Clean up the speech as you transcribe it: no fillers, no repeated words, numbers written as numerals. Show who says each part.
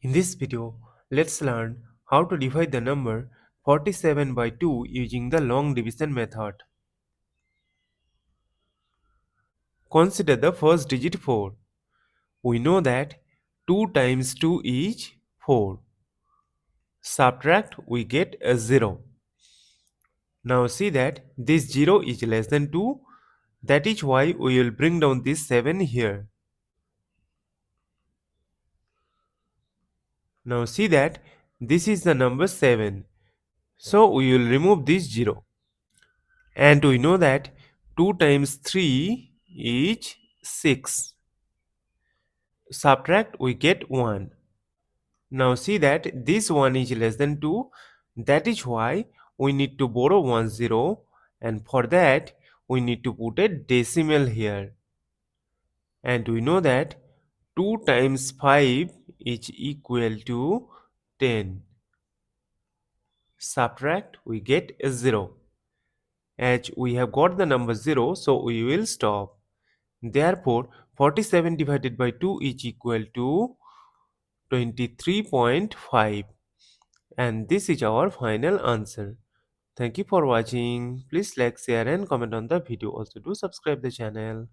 Speaker 1: In this video, let's learn how to divide the number 47 by 2 using the long division method. Consider the first digit 4. We know that 2 times 2 is 4. Subtract, we get a 0. Now see that this 0 is less than 2. That is why we will bring down this 7 here. Now see that this is the number 7. So we will remove this 0. And we know that 2 times 3 is 6. Subtract, we get 1. Now see that this 1 is less than 2. That is why we need to borrow 1 0, and for that we need to put a decimal here. And we know that 2 times 5 is equal to 10. Subtract, we get a 0. As we have got the number 0, so we will stop. Therefore, 47 divided by 2 is equal to 23.5, and this is our final answer. Thank you for watching. Please like, share and comment on the video. Also do subscribe the channel.